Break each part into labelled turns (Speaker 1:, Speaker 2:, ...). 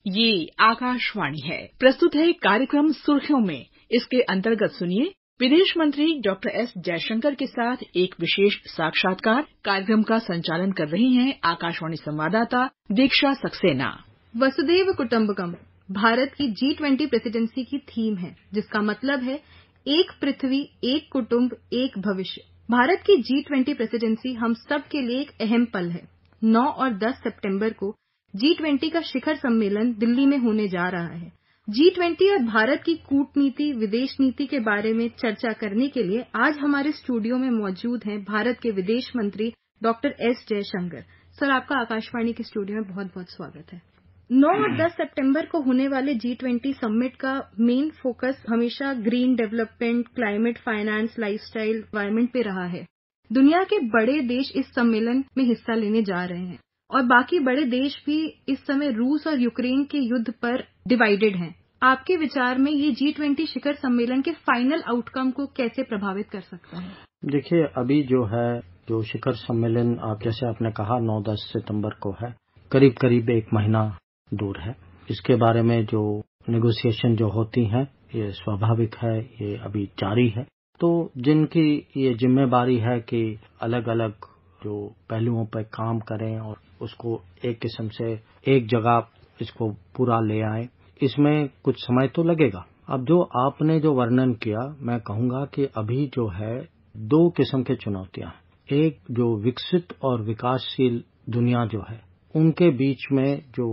Speaker 1: ये आकाशवाणी है। प्रस्तुत है कार्यक्रम सुर्खियों में। इसके अंतर्गत सुनिए विदेश मंत्री डॉक्टर एस जयशंकर के साथ एक विशेष साक्षात्कार। कार्यक्रम का संचालन कर रही हैं आकाशवाणी संवाददाता दीक्षा सक्सेना।
Speaker 2: वसुधैव कुटुंबकम भारत की G20 प्रेसिडेंसी की थीम है, जिसका मतलब है एक पृथ्वी, एक कुटुंब, एक भविष्य। भारत की G20 प्रेसिडेंसी हम सब के लिए एक अहम पल है। 9 और 10 सितंबर को G20 का शिखर सम्मेलन दिल्ली में होने जा रहा है। G20 और भारत की कूटनीति, विदेश नीति के बारे में चर्चा करने के लिए आज हमारे स्टूडियो में मौजूद हैं भारत के विदेश मंत्री डॉक्टर एस जयशंकर। सर, आपका आकाशवाणी के स्टूडियो में बहुत-बहुत स्वागत है। 9 और 10 सितंबर को होने वाले G20 समिट का मेन फोकस हमेशा green development, climate finance, lifestyle, environment पे रहा है। दुनिया के बड़े देश इस सम्मेलन में हिस्सा लेने जा रहे हैं और बाकी बड़े देश भी इस समय रूस और यूक्रेन के युद्ध पर डिवाइडेड हैं। आपके विचार में ये G20 शिखर सम्मेलन के फाइनल आउटकम को कैसे प्रभावित कर सकता है?
Speaker 3: देखिए, अभी जो शिखर सम्मेलन जैसे आपने कहा 9-10 सितंबर को है, करीब एक महीना दूर है। इसके बारे में जो नेगोशिएशन जो होती हैं, ये स्वाभाविक है, ये अभी जारी है। तो जिनकी ये जिम्मेदारी है कि अलग अलग जो पहलुओं पर काम करें और उसको एक किस्म से एक जगह इसको पूरा ले आए, इसमें कुछ समय तो लगेगा। अब जो आपने जो वर्णन किया, मैं कहूँगा कि अभी जो है 2 किस्म के चुनौतियां हैं। एक जो विकसित और विकासशील दुनिया जो है, उनके बीच में जो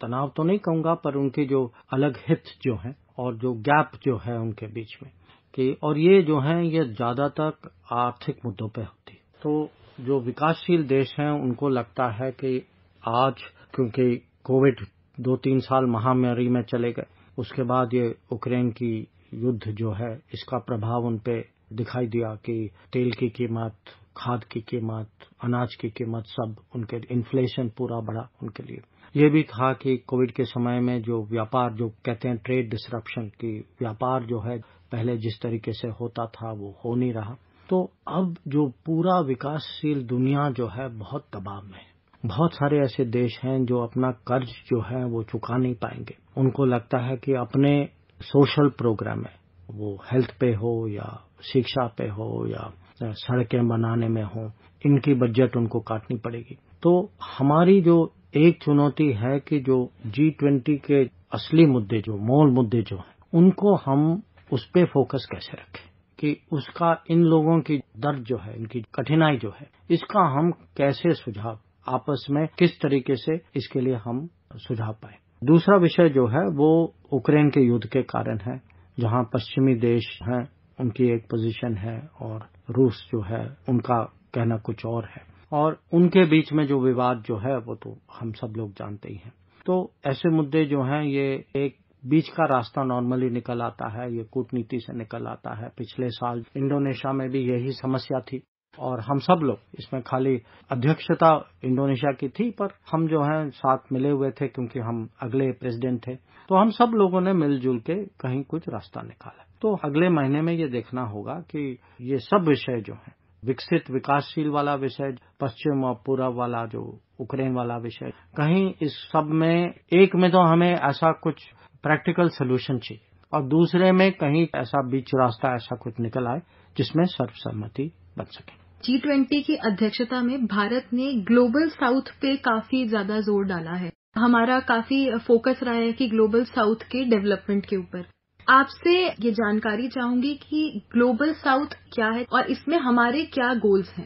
Speaker 3: तनाव तो नहीं कहूँगा, पर उनके जो अलग हित जो हैं और जो गैप जो है उनके बीच में कि, और ये जो हैं ये ज्यादातर आर्थिक मुद्दों पे होती। तो जो विकासशील देश हैं उनको लगता है कि आज क्योंकि कोविड 2-3 साल महामारी में चले गए, उसके बाद ये यूक्रेन की युद्ध जो है इसका प्रभाव उन पे दिखाई दिया कि तेल की कीमत, खाद की कीमत, अनाज की कीमत, सब उनके इन्फ्लेशन पूरा बढ़ा उनके लिए। ये भी था कि कोविड के समय में जो व्यापार, जो कहते हैं ट्रेड डिसरप्शन, की व्यापार जो है पहले जिस तरीके से होता था वो हो नहीं रहा। तो अब जो पूरा विकासशील दुनिया जो है बहुत दबाव में है। बहुत सारे ऐसे देश हैं जो अपना कर्ज जो है वो चुका नहीं पाएंगे। उनको लगता है कि अपने सोशल प्रोग्राम में, वो हेल्थ पे हो या शिक्षा पे हो या सड़कें बनाने में हो, इनकी बजट उनको काटनी पड़ेगी। तो हमारी जो एक चुनौती है कि जो G20 के असली मुद्दे, जो मूल मुद्दे जो हैं, उनको हम उस पे फोकस कैसे रखें कि उसका इन लोगों की दर्द जो है, इनकी कठिनाई जो है, इसका हम कैसे सुझाव आपस में किस तरीके से इसके लिए हम सुझाव पाए। दूसरा विषय जो है वो यूक्रेन के युद्ध के कारण है, जहां पश्चिमी देश हैं उनकी एक पोजीशन है और रूस जो है उनका कहना कुछ और है, और उनके बीच में जो विवाद जो है वो तो हम सब लोग जानते ही हैं। तो ऐसे मुद्दे जो हैं ये एक बीच का रास्ता नॉर्मली निकल आता है, ये कूटनीति से निकल आता है। पिछले साल इंडोनेशिया में भी यही समस्या थी और हम सब लोग इसमें, खाली अध्यक्षता इंडोनेशिया की थी पर हम जो हैं साथ मिले हुए थे क्योंकि हम अगले प्रेसिडेंट थे। तो हम सब लोगों ने मिलजुल के कहीं कुछ रास्ता निकाला। तो अगले महीने में ये देखना होगा कि ये सब विषय जो हैं, विकसित विकासशील वाला विषय, पश्चिम और पूर्व वाला जो यूक्रेन वाला विषय, कहीं इस सब में एक में तो हमें ऐसा कुछ प्रैक्टिकल सोल्यूशन चाहिए और दूसरे में कहीं ऐसा बीच रास्ता ऐसा कुछ निकल आए जिसमें सर्वसम्मति बन सके।
Speaker 2: G20 की अध्यक्षता में भारत ने ग्लोबल साउथ पे काफी ज्यादा जोर डाला है। हमारा काफी फोकस रहा है कि ग्लोबल साउथ के डेवलपमेंट के ऊपर। आपसे ये जानकारी चाहूंगी कि ग्लोबल साउथ क्या है और इसमें हमारे क्या गोल्स हैं।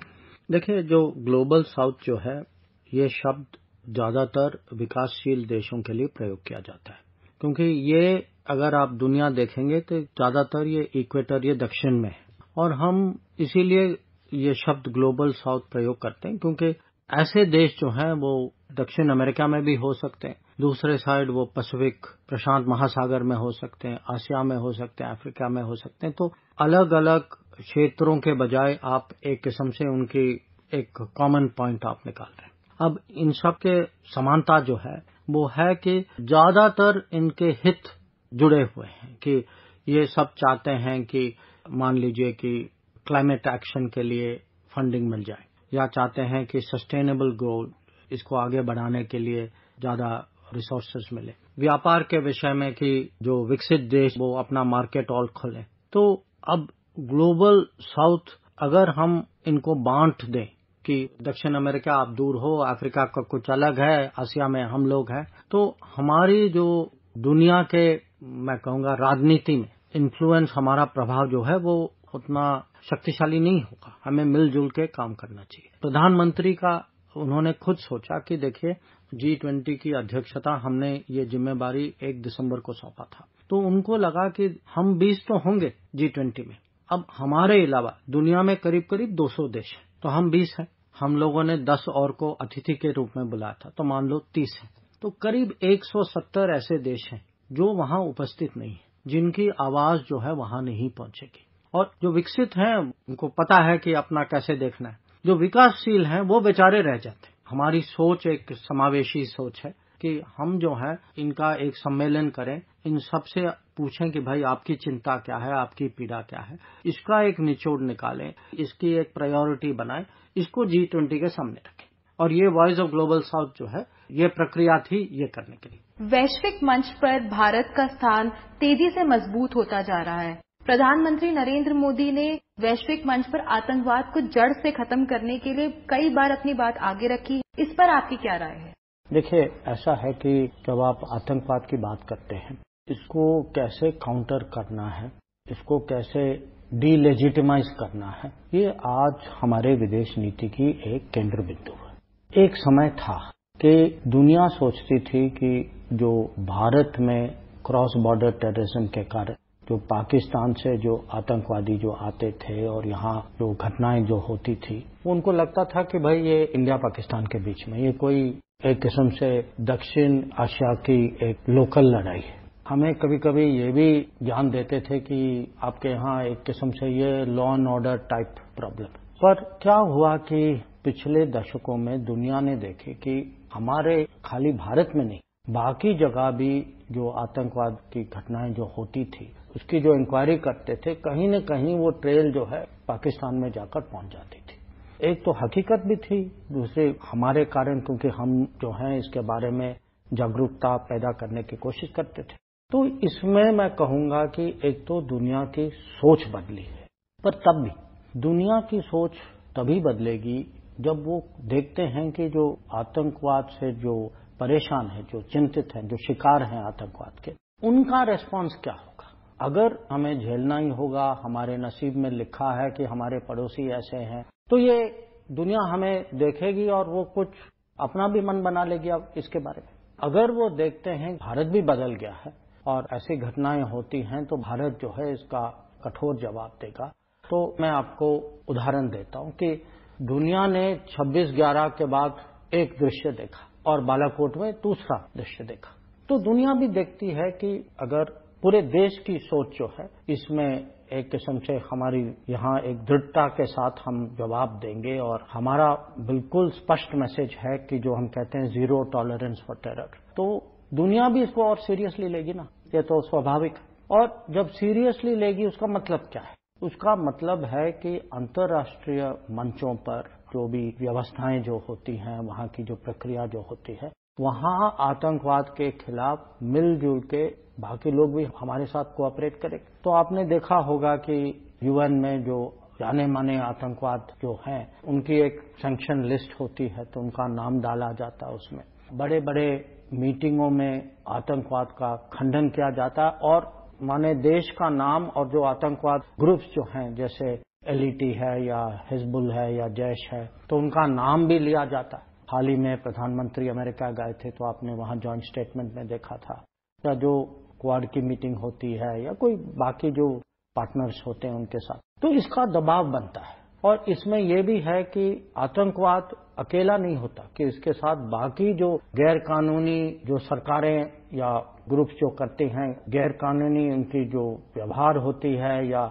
Speaker 3: देखिए, जो ग्लोबल साउथ जो है, ये शब्द ज्यादातर विकासशील देशों के लिए प्रयोग किया जाता है, क्योंकि ये अगर आप दुनिया देखेंगे तो ज्यादातर ये इक्वेटर, ये दक्षिण में है, और हम इसीलिए ये शब्द ग्लोबल साउथ प्रयोग करते हैं क्योंकि ऐसे देश जो हैं वो दक्षिण अमेरिका में भी हो सकते हैं, दूसरे साइड वो पैसिफिक प्रशांत महासागर में हो सकते हैं, आसिया में हो सकते हैं, अफ्रीका में हो सकते हैं। तो अलग अलग क्षेत्रों के बजाय आप एक किस्म से उनकी एक कॉमन पॉइंट आप निकाल रहे हैं। अब इन सब के समानता जो है वो है कि ज्यादातर इनके हित जुड़े हुए हैं कि ये सब चाहते हैं कि मान लीजिए कि क्लाइमेट एक्शन के लिए फंडिंग मिल जाए, या चाहते हैं कि सस्टेनेबल गोल, इसको आगे बढ़ाने के लिए ज्यादा रिसोर्सेज मिले, व्यापार के विषय में कि जो विकसित देश वो अपना मार्केट और खोले। तो अब ग्लोबल साउथ अगर हम इनको बांट दें कि दक्षिण अमेरिका आप दूर हो, अफ्रीका का कुछ अलग है, आसिया में हम लोग हैं, तो हमारी जो दुनिया के मैं कहूँगा राजनीति में इन्फ्लुएंस, हमारा प्रभाव जो है वो उतना शक्तिशाली नहीं होगा। हमें मिलजुल के काम करना चाहिए। प्रधानमंत्री का उन्होंने खुद सोचा कि देखिए G20 की अध्यक्षता हमने ये जिम्मेदारी 1 दिसंबर को सौंपा था, तो उनको लगा कि हम 20 तो होंगे G20 में, अब हमारे अलावा दुनिया में करीब करीब 200 देश हैं, तो हम 20 हैं। हम लोगों ने 10 और को अतिथि के रूप में बुलाया था, तो मान लो 30 हैं। तो करीब 170 ऐसे देश हैं जो वहां उपस्थित नहीं है, जिनकी आवाज जो है वहां नहीं पहुंचेगी। और जो विकसित हैं उनको पता है कि अपना कैसे देखना है, जो विकासशील हैं वो बेचारे रह जाते हैं। हमारी सोच एक समावेशी सोच है कि हम जो है इनका एक सम्मेलन करें, इन सबसे पूछें कि भाई आपकी चिंता क्या है, आपकी पीड़ा क्या है, इसका एक निचोड़ निकालें, इसकी एक प्रायोरिटी बनाएं, इसको G20 के सामने रखें। और ये वॉइस ऑफ ग्लोबल साउथ जो है ये प्रक्रिया थी ये करने के लिए।
Speaker 2: वैश्विक मंच पर भारत का स्थान तेजी से मजबूत होता जा रहा है। प्रधानमंत्री नरेंद्र मोदी ने वैश्विक मंच पर आतंकवाद को जड़ से खत्म करने के लिए कई बार अपनी बात आगे रखी। इस पर आपकी क्या राय है?
Speaker 3: देखिए, ऐसा है कि जब आप आतंकवाद की बात करते हैं, इसको कैसे काउंटर करना है, इसको कैसे डीलेजिटिमाइज करना है, ये आज हमारे विदेश नीति की एक केंद्र बिंदु है। एक समय था कि दुनिया सोचती थी कि जो भारत में क्रॉस बॉर्डर टेररिज्म के कारण जो पाकिस्तान से जो आतंकवादी जो आते थे और यहाँ जो घटनाएं जो होती थी, उनको लगता था कि भाई ये इंडिया पाकिस्तान के बीच में ये कोई एक किस्म से दक्षिण एशिया की एक लोकल लड़ाई है। हमें कभी कभी ये भी ज्ञान देते थे कि आपके यहाँ एक किस्म से ये law and order type problem. पर क्या हुआ कि पिछले दशकों में दुनिया ने देखे कि हमारे खाली भारत में नहीं, बाकी जगह भी जो आतंकवाद की घटनाएं जो होती थी उसकी जो इंक्वायरी करते थे, कहीं न कहीं वो ट्रेल जो है पाकिस्तान में जाकर पहुंच जाती थी। एक तो हकीकत भी थी, दूसरे हमारे कारण, क्योंकि हम जो हैं इसके बारे में जागरूकता पैदा करने की कोशिश करते थे। तो इसमें मैं कहूंगा कि एक तो दुनिया की सोच बदली है, पर तब भी दुनिया की सोच तभी बदलेगी जब वो देखते हैं कि जो आतंकवाद से जो परेशान है, जो चिंतित हैं, जो शिकार हैं आतंकवाद के, उनका रेस्पॉन्स क्या होगा। अगर हमें झेलना ही होगा, हमारे नसीब में लिखा है कि हमारे पड़ोसी ऐसे हैं, तो ये दुनिया हमें देखेगी और वो कुछ अपना भी मन बना लेगी अब इसके बारे में। अगर वो देखते हैं भारत भी बदल गया है और ऐसी घटनाएं होती हैं तो भारत जो है इसका कठोर जवाब देगा। तो मैं आपको उदाहरण देता हूं कि दुनिया ने 26/11 के बाद एक दृश्य देखा और बालाकोट में दूसरा दृश्य देखा। तो दुनिया भी देखती है कि अगर पूरे देश की सोच जो है इसमें एक किस्म से हमारी यहाँ एक दृढ़ता के साथ हम जवाब देंगे और हमारा बिल्कुल स्पष्ट मैसेज है कि जो हम कहते हैं जीरो टॉलरेंस फॉर टेरर, तो दुनिया भी इसको और सीरियसली लेगी ना, ये तो स्वाभाविक। और जब सीरियसली लेगी उसका मतलब क्या है? उसका मतलब है कि अंतर्राष्ट्रीय मंचों पर जो भी व्यवस्थाएं जो होती हैं, वहां की जो प्रक्रिया जो होती है, वहां आतंकवाद के खिलाफ मिलजुल के बाकी लोग भी हमारे साथ कोऑपरेट करें। तो आपने देखा होगा कि यूएन में जो जाने माने आतंकवाद जो हैं उनकी एक सैंक्शन लिस्ट होती है, तो उनका नाम डाला जाता है उसमें। बड़े बड़े मीटिंगों में आतंकवाद का खंडन किया जाता है और माने देश का नाम और जो आतंकवाद ग्रुप्स जो हैं जैसे एलईटी है या हिजबुल है या जैश है, तो उनका नाम भी लिया जाता है। हाल ही में प्रधानमंत्री अमेरिका गए थे तो आपने वहां जॉइंट स्टेटमेंट में देखा था, या जो क्वाड की मीटिंग होती है या कोई बाकी जो पार्टनर्स होते हैं उनके साथ, तो इसका दबाव बनता है। और इसमें यह भी है कि आतंकवाद अकेला नहीं होता, कि इसके साथ बाकी जो गैर कानूनी जो सरकारें या ग्रुप्स जो करते हैं, गैर कानूनी उनकी जो व्यवहार होती है या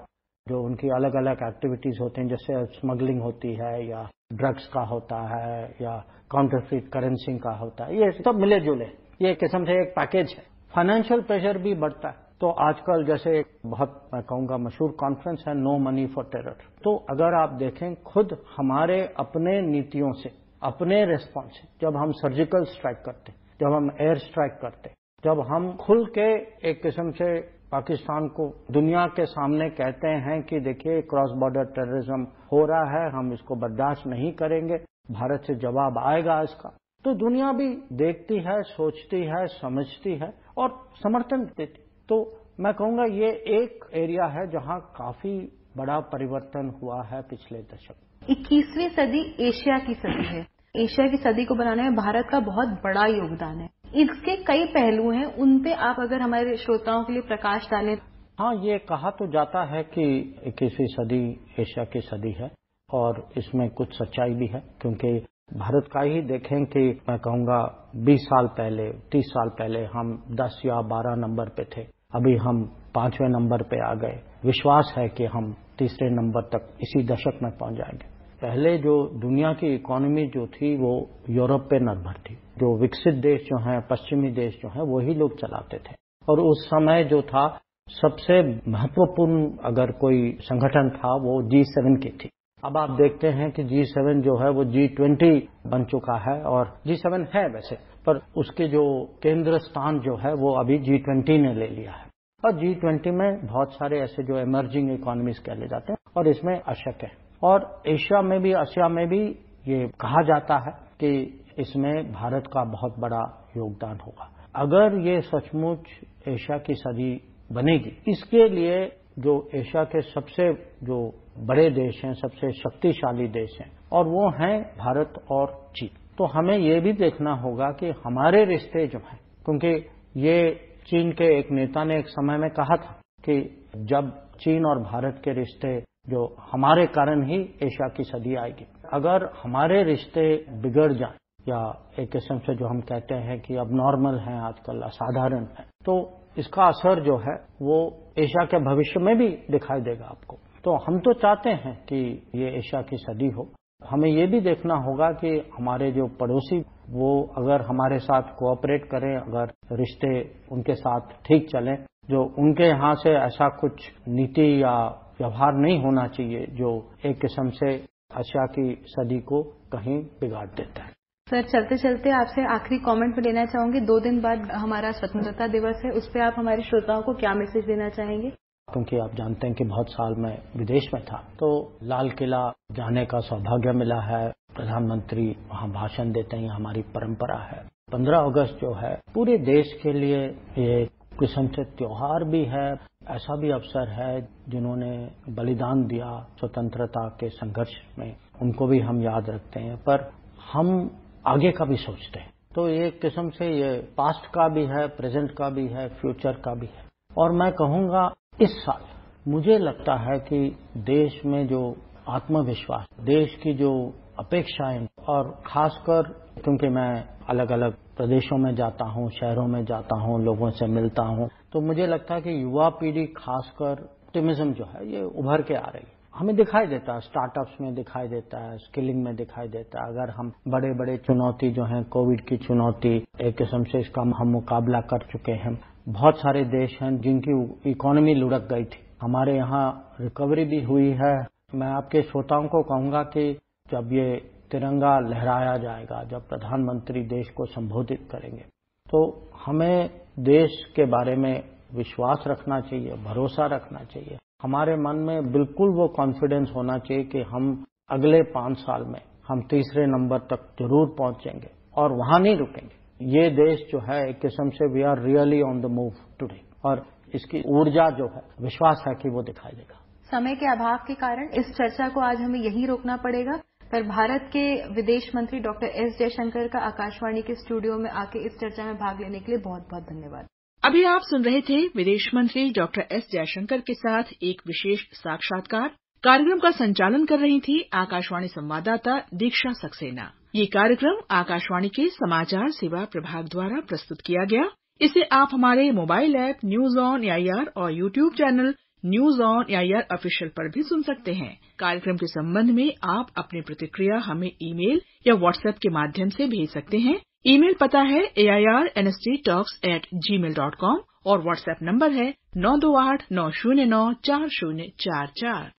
Speaker 3: जो उनकी अलग अलग एक्टिविटीज होती हैं, जैसे स्मगलिंग होती है या ड्रग्स का होता है या काउंटरफीट करेंसी का होता है, ये सब मिले जुले, ये किस्म से एक पैकेज है। फाइनेंशियल प्रेशर भी बढ़ता है। तो आजकल जैसे एक बहुत मैं कहूंगा मशहूर कॉन्फ्रेंस है नो मनी फॉर टेरर, तो अगर आप देखें खुद हमारे अपने नीतियों से, अपने रेस्पॉन्स से, जब हम सर्जिकल स्ट्राइक करते, जब हम एयर स्ट्राइक करते, जब हम खुल के एक किस्म से पाकिस्तान को दुनिया के सामने कहते हैं कि देखिए क्रॉस बॉर्डर टेररिज्म हो रहा है, हम इसको बर्दाश्त नहीं करेंगे, भारत से जवाब आएगा इसका, तो दुनिया भी देखती है, सोचती है, समझती है और समर्थन देती। तो मैं कहूंगा ये एक एरिया है जहां काफी बड़ा परिवर्तन हुआ है पिछले दशक।
Speaker 2: 21वीं सदी एशिया की सदी है। एशिया की सदी को बनाने में भारत का बहुत बड़ा योगदान है। इसके कई पहलू हैं, उन पे आप अगर हमारे श्रोताओं के लिए प्रकाश डालें।
Speaker 3: हाँ, ये कहा तो जाता है कि 21वीं सदी एशिया की सदी है और इसमें कुछ सच्चाई भी है, क्योंकि भारत का ही देखें कि मैं कहूंगा 20 साल पहले, 30 साल पहले हम 10 या 12 नंबर पे थे, अभी हम 5वें नंबर पे आ गए। विश्वास है कि हम तीसरे नंबर तक इसी दशक में पहुंच जाएंगे। पहले जो दुनिया की इकोनॉमी जो थी वो यूरोप पे निर्भर थी, जो विकसित देश जो हैं, पश्चिमी देश जो हैं, वही लोग चलाते थे। और उस समय जो था सबसे महत्वपूर्ण अगर कोई संगठन था वो G7 की थी। अब आप देखते हैं कि G7 जो है वो G20 बन चुका है, और G7 है वैसे, पर उसके जो केंद्र स्थान जो है वो अभी G20 ने ले लिया है। और G20 में बहुत सारे ऐसे जो इमर्जिंग इकोनॉमीज कहले जाते हैं और इसमें अशक है। और एशिया में भी, आसिया में भी ये कहा जाता है कि इसमें भारत का बहुत बड़ा योगदान होगा। अगर ये सचमुच एशिया की सदी बनेगी, इसके लिए जो एशिया के सबसे जो बड़े देश हैं, सबसे शक्तिशाली देश हैं, और वो हैं भारत और चीन। तो हमें ये भी देखना होगा कि हमारे रिश्ते जो हैं, क्योंकि ये चीन के एक नेता ने एक समय में कहा था कि जब चीन और भारत के रिश्ते जो हमारे कारण ही एशिया की सदी आएगी। अगर हमारे रिश्ते बिगड़ जाएं या एक किस्म से जो हम कहते हैं कि अब नॉर्मल हैं आजकल, असाधारण है, तो इसका असर जो है वो एशिया के भविष्य में भी दिखाई देगा आपको। तो हम तो चाहते हैं कि ये एशिया की सदी हो। हमें ये भी देखना होगा कि हमारे जो पड़ोसी वो अगर हमारे साथ कोऑपरेट करें, अगर रिश्ते उनके साथ ठीक चलें, जो उनके यहाँ से ऐसा कुछ नीति या व्यवहार नहीं होना चाहिए जो एक किस्म से एशिया की सदी को कहीं बिगाड़ देता है।
Speaker 2: सर, चलते चलते आपसे आखिरी कमेंट में लेना चाहूंगी। 2 दिन बाद हमारा स्वतंत्रता दिवस है, उस पर आप हमारे श्रोताओं को क्या मैसेज देना चाहेंगे?
Speaker 3: क्योंकि आप जानते हैं कि बहुत साल मैं विदेश में था, तो लाल किला जाने का सौभाग्य मिला है। प्रधानमंत्री वहाँ भाषण देते हैं, हमारी परंपरा है। 15 अगस्त जो है पूरे देश के लिए ये किस्म से त्योहार भी है, ऐसा भी अवसर है जिन्होंने बलिदान दिया स्वतंत्रता के संघर्ष में, उनको भी हम याद रखते हैं, पर हम आगे का भी सोचते हैं। तो ये किस्म से ये पास्ट का भी है, प्रेजेंट का भी है, फ्यूचर का भी है। और मैं कहूँगा इस साल मुझे लगता है कि देश में जो आत्मविश्वास, देश की जो अपेक्षाएं, और खासकर क्योंकि मैं अलग अलग प्रदेशों में जाता हूँ, शहरों में जाता हूँ, लोगों से मिलता हूँ, तो मुझे लगता है कि युवा पीढ़ी खासकर ऑप्टिमिज्म जो है ये उभर के आ रही है। हमें दिखाई देता है, स्टार्टअप्स में दिखाई देता है, स्किलिंग में दिखाई देता है। अगर हम बड़े बड़े चुनौती जो हैं, कोविड की चुनौती, एक किस्म से इसका हम मुकाबला कर चुके हैं। बहुत सारे देश हैं जिनकी इकोनॉमी लुढ़क गई थी, हमारे यहाँ रिकवरी भी हुई है। मैं आपके श्रोताओं को कहूँगा कि जब ये तिरंगा लहराया जाएगा, जब प्रधानमंत्री देश को संबोधित करेंगे, तो हमें देश के बारे में विश्वास रखना चाहिए, भरोसा रखना चाहिए। हमारे मन में बिल्कुल वो कॉन्फिडेंस होना चाहिए कि हम अगले 5 साल में हम तीसरे नंबर तक जरूर पहुंचेंगे और वहां नहीं रुकेंगे। ये देश जो है एक किस्म से we are really on the move today, और इसकी ऊर्जा जो है, विश्वास है कि वो दिखाई देगा।
Speaker 2: समय के अभाव के कारण इस चर्चा को आज हमें यहीं रोकना पड़ेगा, पर भारत के विदेश मंत्री डॉक्टर एस जयशंकर का आकाशवाणी के स्टूडियो में आके इस चर्चा में भाग लेने के लिए बहुत बहुत धन्यवाद।
Speaker 1: अभी आप सुन रहे थे विदेश मंत्री डॉक्टर एस जयशंकर के साथ एक विशेष साक्षात्कार। कार्यक्रम का संचालन कर रही थी आकाशवाणी संवाददाता दीक्षा सक्सेना। ये कार्यक्रम आकाशवाणी के समाचार सेवा प्रभाग द्वारा प्रस्तुत किया गया। इसे आप हमारे mobile app news on AIR और YouTube channel news on AIR official पर भी सुन सकते हैं। कार्यक्रम के संबंध में आप अपनी प्रतिक्रिया हमें ईमेल या व्हाट्सएप के माध्यम से भेज सकते हैं। ईमेल पता है airnsttalks@gmail.com और व्हाट्सएप नंबर है 9289094044।